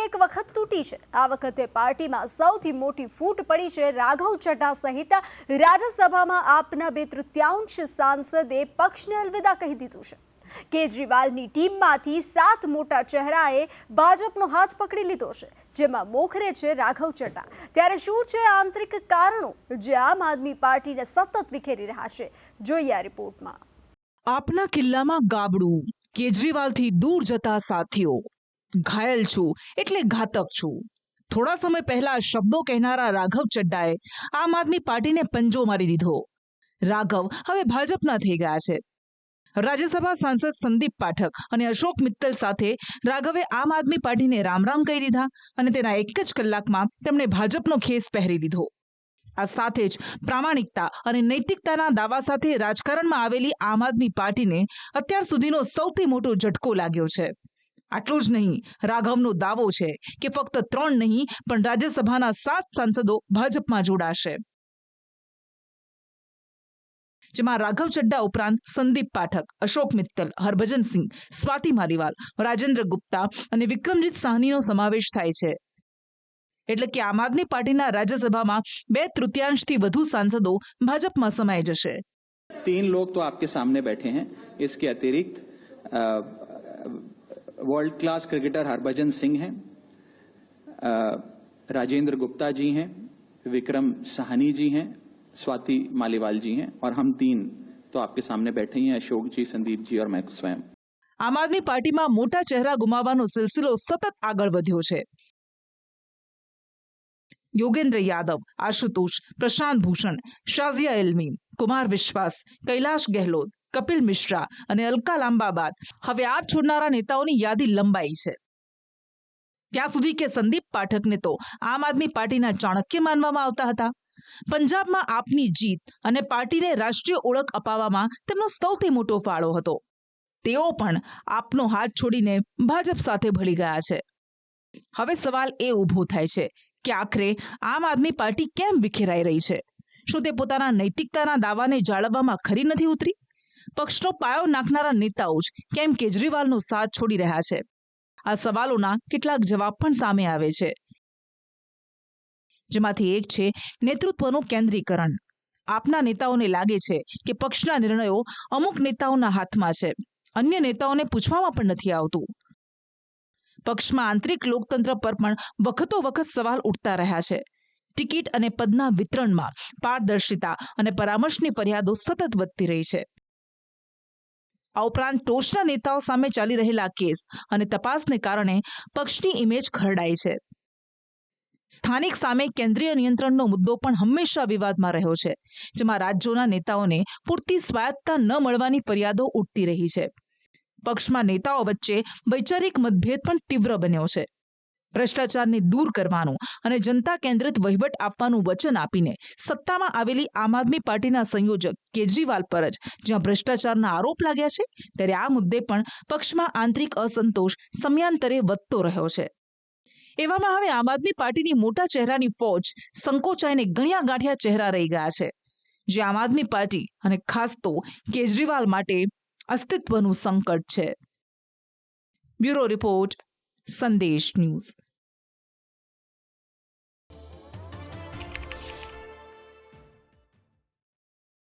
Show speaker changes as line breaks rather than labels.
એક વખત તૂટી છે। આ વખતે પાર્ટીમાં સૌથી મોટી ફૂટ પડી છે। રાઘવ ચઢ્ઢા સહિત રાજ્યસભામાં આપના 2/3 સાંસદે પક્ષને અલવિદા કહી દીધું છે। કેજરીવાલની ટીમમાંથી 7 મોટા ચહેરાએ ભાજપનો હાથ પકડી લીધો છે, જેમાં મોખરે છે રાઘવ ચઢ્ઢા। ત્યારે શું છે આંતરિક કારણો જે આમ આદમી પાર્ટીને સતત વિખેરી રહ્યા છે? જોઈએ આ રિપોર્ટમાં।
આપના કિલ્લામાં ગાબડું, કેજરીવાલથી દૂર જતા સાથીઓ, ઘાયલ છું એટલે ઘાતક છું। થોડા સમય પહેલા શબ્દો કહેનારા રાઘવ ચઢ્ઢાએ આમ આદમી પાર્ટીને પંજો મારી દીધો। રાઘવ હવે ભાજપના થઈ ગયા છે। રાજ્યસભા સાંસદ સંદીપ પાઠક અને અશોક મિત્તલ સાથે રાઘવે આમ આદમી પાર્ટીને રામ રામ કહી દીધા અને તેના એક જ કલાકમાં તેમણે ભાજપનો ખેસ પહેરી લીધો। આ સાથે જ પ્રામાણિકતા અને નૈતિકતાના દાવા સાથે રાજકારણમાં આવેલી આમ આદમી પાર્ટીને અત્યાર સુધીનો સૌથી મોટો ઝટકો લાગ્યો છે। આટલું જ નહીં, રાઘવનો દાવો છે કે ફક્ત 3 નહીં પણ રાજ્યસભાના 7 સાંસદો ભાજપમાં જોડાશે, જેમાં રાઘવ ચઢ્ઢા ઉપરાંત સંદીપ પાઠક, અશોક મિત્તલ, હરભજન સિંહ, સ્વાતિ માલીવાલ, રાજેન્દ્ર ગુપ્તા અને વિક્રમજીત સાહનીનો સમાવેશ થાય છે। એટલે કે આમ આદમી પાર્ટીના રાજ્યસભામાં 2/3 વધુ સાંસદો ભાજપમાં સમાઈ જશે।
3 लोग तो आपके सामने बैठे हैं। इसके अतिरिक्त world class cricketer Harbhajan Singh हैं, राजेंद्र गुप्ता जी हैं, विक्रम साहनी जी हैं, स्वाति मालीवाल जी हैं और हम 3 तो आपके सामने बैठे हैं, अशोक जी, संदीप जी और मैं स्वयं।
આમ આદમી પાર્ટીમાં મોટા ચહેરા ગુમાવવાનો સિલસિલો સતત આગળ વધ્યો છે। યોગેન્દ્ર યાદવ, આશુતોષ, પ્રશાંત ભૂષણ, શાઝિયા ઇલ્મી, કુમાર વિશ્વાસ, કૈલાશ ગેહલોત, કપિલ મિશ્રા અને અલકા લાંબા બાદ હવે આપ છોડનારા નેતાઓની યાદી લંબાઈ છે। ત્યાં સુધી કે સંદીપ પાઠકને તો આમ આદમી પાર્ટીના ચાણક્ય માનવામાં આવતા હતા। પંજાબમાં આપની જીત અને પાર્ટીને રાષ્ટ્રીય ઓળખ અપાવવામાં તેમનો સૌથી મોટો ફાળો હતો। તેઓ પણ આપનો હાથ છોડીને ભાજપ સાથે ભળી ગયા છે। હવે સવાલ એ ઊભો થાય છે કે આખરે આમ આદમી પાર્ટી કેમ વિખેરાઈ રહી છે? શું તે પોતાના નૈતિકતાના દાવાને જાળવવામાં ખરી નથી ઉતરી? પક્ષનો પાયો નાખનારા નેતાઓ જ કેમ કેજરીવાલનો સાથ છોડી રહ્યા છે? આ સવાલોના કેટલાક જવાબ પણ સામે આવે છે, જેમાંથી એક છે નેતૃત્વનું કેન્દ્રીકરણ। આપના નેતાઓને લાગે છે કે પક્ષના નિર્ણયો અમુક નેતાઓના હાથમાં છે, અન્ય નેતાઓને પૂછવામાં પણ નથી આવતું। પક્ષમાં આંતરિક લોકતંત્ર પર પણ વખતો વખત સવાલ ઉઠતા રહ્યા છે। ટિકિટ અને પદના વિતરણમાં પારદર્શિતા અને પરામર્શની ફરિયાદો સતત વધતી રહી છે। આ ઉપરાંત ટોચના નેતાઓ સામે ચાલી રહેલા કેસ અને તપાસને કારણે પક્ષની ઇમેજ ખરડાઈ છે। સ્થાનિક સામે કેન્દ્રીય નિયંત્રણનો મુદ્દો પણ હંમેશા વિવાદમાં રહ્યો છે, જેમાં રાજ્યોના નેતાઓને પૂરતી સ્વાયત્તતા ન મળવાની ફરિયાદો ઉઠતી રહી છે। પક્ષમાં નેતાઓ વચ્ચે વૈચારિક મતભેદ પણ તીવ્ર બન્યો છે। ભ્રષ્ટાચારને દૂર કરવાનું અને જનતા કેન્દ્રિત વહીવટ આપવાનું વચન આપીને સત્તામાં આવેલી આમ આદમી પાર્ટીના સંયોજક કેજરીવાલ પર જ જ્યાં ભ્રષ્ટાચારના આરોપ લાગ્યા છે, ત્યારે આ મુદ્દે પણ પક્ષમાં આંતરિક અસંતોષ સમયાંતરે વધતો રહ્યો છે। એવામાં હવે આમ આદમી પાર્ટીની મોટા ચહેરાની ફોજ સંકોચાઈને ગણ્યા ગાંઠ્યા ચહેરા રહી ગયા છે, જે આમ આદમી પાર્ટી અને ખાસ તો કેજરીવાલ માટે અસ્તિત્વનું સંકટ છે। બ્યુરો રિપોર્ટ, સંદેશ ન્યૂઝ।